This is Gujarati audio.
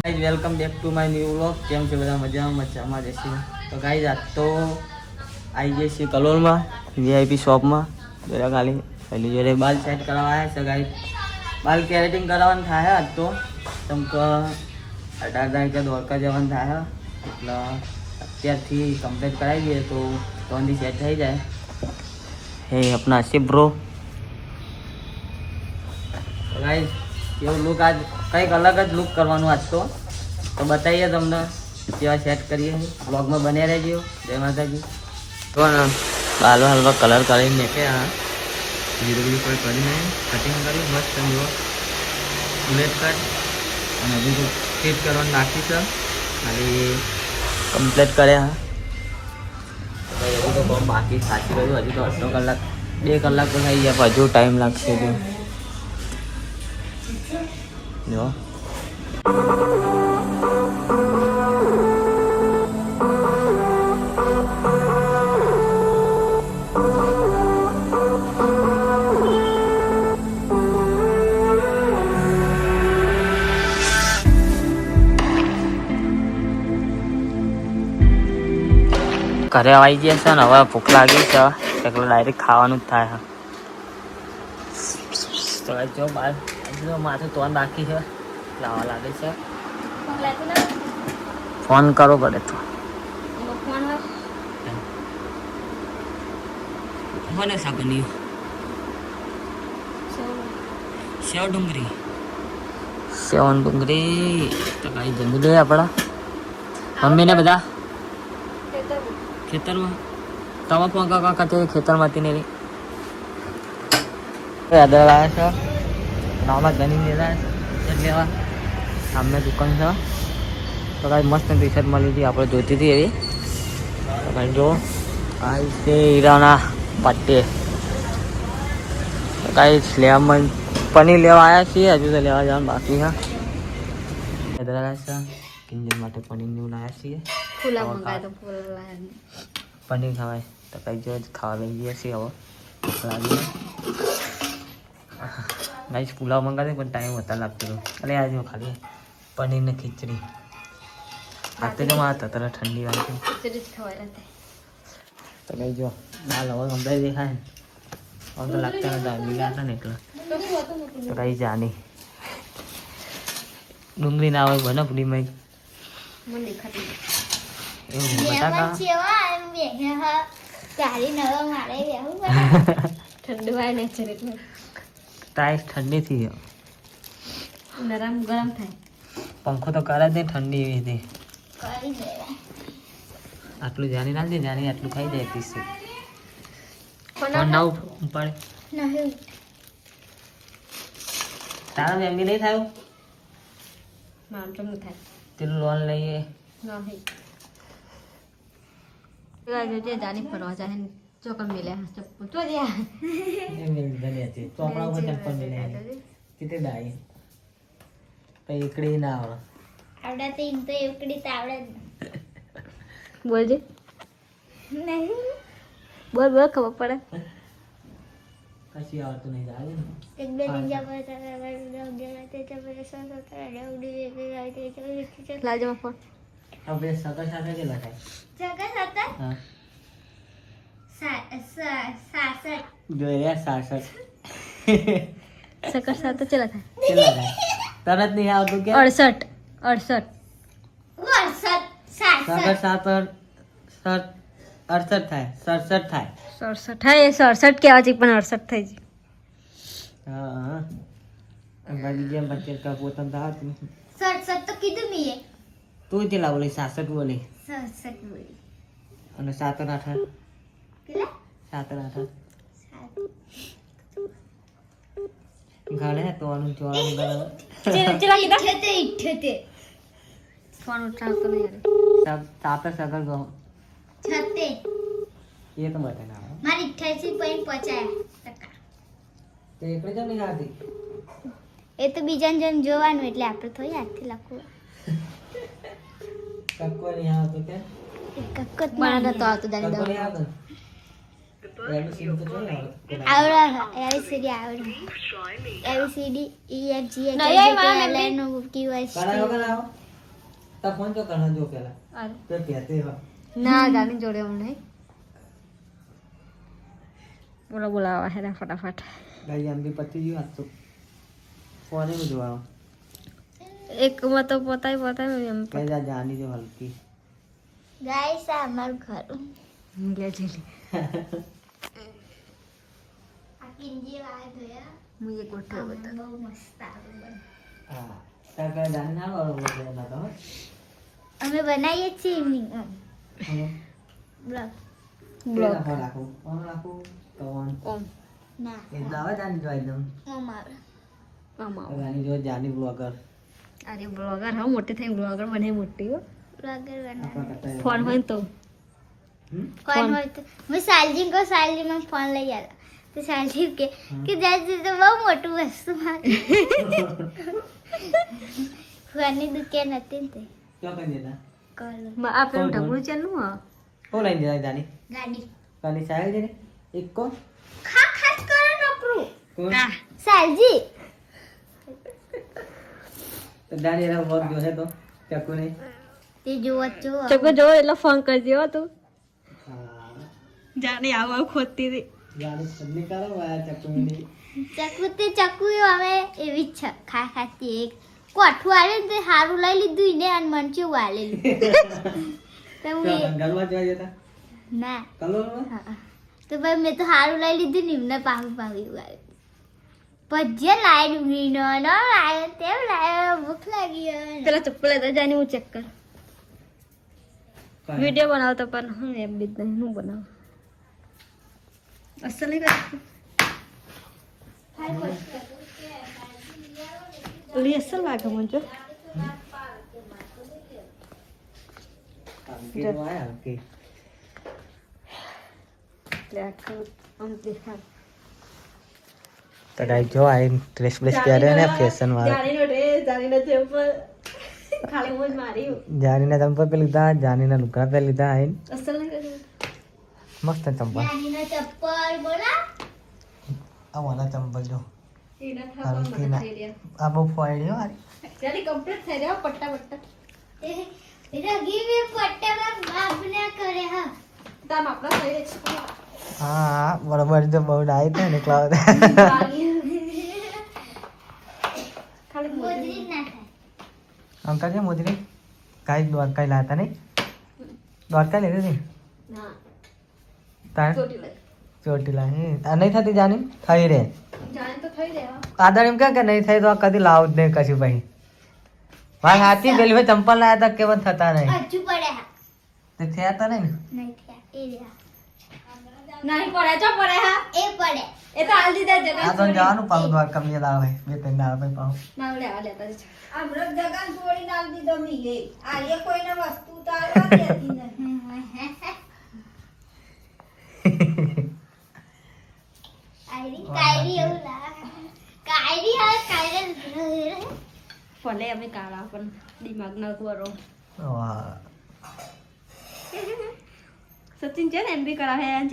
Guys welcome back to my new vlog. કેમ છે બધા? મજામાં જશે. તો ગાઈઝ આજ તો આવી જઈએ છીએ કલોલમાં વીઆઈપી શોપમાં. જોડે ખાલી પહેલી જોડે બાલ સેટ કરાવવા આવ્યા છે ગાઈઝ. બાલ કેરેટિંગ કરાવવાનું થાય આજ તો તમક 18 તારીખે દ્વારકા જવાનું થાય એટલે અત્યારથી કમ્પ્લીટ કરાવી દઈએ તો ત્રણથી સેટ થઈ જાય. હે अपना आसिफ ब्रो. गाइस એવું લુક આજ કંઈક અલગ જ લુક કરવાનું આજ તો બતાવીએ તમને કેવા સેટ કરીએ. બ્લોગમાં બન્યા રહેજો. જય માતાજી. પણ બાલો હલવા કલર કરીને મેક્યા ધીરે ધીરે કોઈ કરીને કટિંગ કરી મસ્ત જુઓ બુલેટ કટ અને હજુ ફિટ કરવાનું બાકી છે. ખાલી કમ્પ્લીટ કર્યા હજુ તો બહુ બાકી સાચી રહ્યું. હજુ તો અડધો કલાક 2 કલાક તો થઈ ગયા. હજુ ટાઈમ લાગશે જો ઘરે આવી ગયા છે ને હવે ભૂખ લાગી છે એટલે ડાયરેક્ટ ખાવાનું જ થાય. તો જો બાર માથું તોન બાકી છે લાવવા લાગે છે. ફોન કરો પડે તો મને શા બન્યું? સેવ ડુંગળી તો કઈ જમી લે આપણા મમ્મી ને બધા ખેતરમાં. તમે ફોન કાકા ખેતરમાંથી ને દાદા લાવ્યા છે નામાં ગણી લેવા લેવા સામે દુકાન છે. તો કાંઈ મસ્ત ટી શર્ટ મળી હતી આપણે જોઈતી હતી એવી. તો કાંઈ જો આ છે હીરાના પાટે. તો કાંઈ લેવામાં પનીર લેવા આવ્યા છીએ. હજુ તો લેવા જવાનું બાકી છે. દાદા લાવ્યા છે કિંજલ માટે પનીર ને એવું લાવ્યા છીએ. પનીર ખવાય તો કઈ જો ખાવા લઈ જઈએ છીએ. હવે લાગીએ ગાઈસ પુલાવ મંગાવે પણ ટાઈમ વધારે લાગતો હતો. અરે આજે ખાલી પનીર ને ખીચડી ખાતે તો મારા તરત ઠંડી વાગી તો કઈ જો દાલ હવે ગમડાઈ દેખાય ને હવે તો લાગતા હતા લીલા હતા ને એટલે તો કઈ જાની ડુંગળી ના હોય બને પૂરીમાં એવું બટાકા ટાઈસ ઠંડી થઈ નરમ ગરમ થાય. પંખો તો કરે દે ઠંડી એવી હતી. આટલું જાની ના દે જાની આટલું ખાઈ જાય પીસ પણ ના ઉપાડે તારા મેમ્બી નહીં થયું મામ તો ન થાય તેનું લોન લઈએ નહીં જે જાની ફરવા જાય ચોકન મિલ્યા ચપ્પુ તો જ્યાં એ મિલ ગલી હતી ચોપડા ઉપર ચપ્પલ મિલે કિતે દાઈ પછી એકડી ના આવડે આવડે તો એમ તો એકડી તો આવડે બોલજે નહીં બોલ ખબર પડે કશી આવડતું નહીં જાય ને એક બે નિંજા પર તે ચપરે સંસોતરા ઉડી ગઈ લાજે ફોન આપણે સગા સાથે કે લખાય જગત હતા હા 66 જોઈએ 66 સકર સાથે ચલા થાય કેટલા થાય તરત નહીં આવતું કે 68 સગા સાત 68 થાય 67 થાય 67 થાય 67 કેવા છે પણ 68 થઈ છે. હા અંગાજી જેમ બચ્ચે કા પોતન થા તો કીધું મીએ તું કેટલા બોલી 66 બોલી 67 બોલી અને 7 અને 8 કેટલા 7 અને 8 ગાલે તો અનુ ચોળા ગાલે ચલા કીધા 78 ફોન ઉઠાવતો નહીં सब सात सगर गो 76 ये तो बता ना મારી 88.50% तो एकड़े जब नहीं आती એ તો બીજાને જેમ જોવાનું એટલે આપણે થોડી હાથથી લખવું कक्को नहीं आता क्या કક્કત મને તો આવતો જાણી कक्को દઉં नहीं आता एबीसीडी तो नहीं આવડે એબીસીડી આવડે ABCD E F G H નહીં, I J K L N O P Q R S करा होगा ना તા ફોન તો કરના જો પેલા અરે તો કહેતે હો ના જાની જોડે હું નહીં બોલા બોલાવા હે ફટાફટ ગાઈ એમ બી પતી ગયું આજ તો ફોન એમ જોવા એક માં તો પોતાય એમ કઈ જા જાની જો હલકી ગાઈસ આ અમારું ઘર લે જલી આ કિંજી વાળ ગયા હું એક ગોઠવ બતા બહુ મસ્ત આવ્યું બન હા તા કઈ જાની ના વાળો બોલે ના તો અમે બનાવીએ છીએ ઇવનિંગ બ્લોગ બ્લોગ રાખો તો ઓમ ના એ દાવા જાની જો એકદમ અમારું આમાં જાની જો જાની બ્લોગર અરે બ્લોગર હા મોટી થઈ બ્લોગર બને મોટી હો બ્લોગર બના આપણા કરતા ફોન હોય ને તો ફોન હોય તો मैं सालजी को सालजी में फोन ले आया तो सालजी के कि दादी तो બહુ મોટું વસ્તુ મારે ફોનની દુકાન હતી ને તે ક્યાં કઈ દેતા કોલ આપણે ઢગલું ચાલનું હા કો લઈને દેતા જાની ગાડી કાલી સાહેબ દે એક કો ખા ખાસ કરો નકરું કોણ સાલજી તો જાની રા વ્લોગ જો હે તો ચકુ ને તે જોવો જો ચકો જો એટલે ફોન કરજે હો તું હા જાને આવ ખોતી હતી જાની સબની કરો વાયા ચકુ ને ચકુ હવે એવી જ છે ખા ખાતી એક કોઠું આલે ને તે હારું લઈ લીધું ને અને મરચું વાલેલું તો હું ગલવા જોઈ જતા ના કલો હા. તો ભાઈ મેં તો હારું લઈ લીધું ને એમને પાવી વાળે પછી લાઈ ડુંગળી નો લાયો તેમ લાયો ભૂખ લાગી હોય પેલા ચપ્પલ લેતા જાને હું ચેક કર વિડિયો બનાવતો પણ હું એમ બી નહીં હું બનાવ અસલ નહીં કરતી ઓલી અસલ લાગે મને જો કે તો આયા કે એટલે આખું આમ દેખાડ તો ગાઈ જો આ ડ્રેસ બ્લેસ પહેર્યો ને ફેશન વાળો જાણીનો ડ્રેસ જાણીનો ચપ્પલ ખાલી મોજ મારી જાનીના ચંપલ પહેરી લીધા જાનીના લુગડા પહેરી લીધા આઈન અસલ નહીં કરી મસ્ત ચંપલ નાનીના ચપ્પલ બોલા આ વાલા ચંપલ જો એના હારું થાપા કે મને ના. થઈ રહ્યા આ બહુ ફોડ્યો આ જાની કમ્પ્લીટ થઈ રહ્યા પટ્ટા પટ્ટા રગી મે પટ્ટામાં બાપ ના કરે હા તામ આપણા થઈ રહ્યા હા બરોબર તો બહુ ડાય છે ને ક્લાઉડ છે ખાલી મોજ મોજરી ના થાય અંકલ છે મોજરી કાઈ દ્વારકા લાતા નહીં દ્વારકા લેતી હતી ના તાર ચોટી લઈ ચોટીલા હે આ નહીં થતી જાની થઈ રે જાણે તો થઈ રહ્યા આદર એમ કે નહીં થાય તો આ કદી લાવ જ નહીં કશું ભાઈ ભાઈ હાથી પેલી ભાઈ ચંપલ લાયા હતા કેવન થતા નહીં હજુ પડે હા તે થયા હતા નહીં ને નહીં થયા એ રહ્યા નહીં પડે ચો પડે હા એ પડે એ તો હાલ દીધા જગા આ તો જવાનું પાછું દ્વારકા મેં લાવે બે ત્રણ દાડા પછી પાછું ના લેવા લેતા જ અમૃત જગાન છોડી નાખ દીધો મીએ આ એ કોઈને વસ્તુ તારવા દેતી નહીં કાયરી એવું લાગે કાયરી હવે કાયરી ભલે અમે કાળા પણ દિમાગ ના કરો વાહ સચિન છે ને એમ બી કરાવે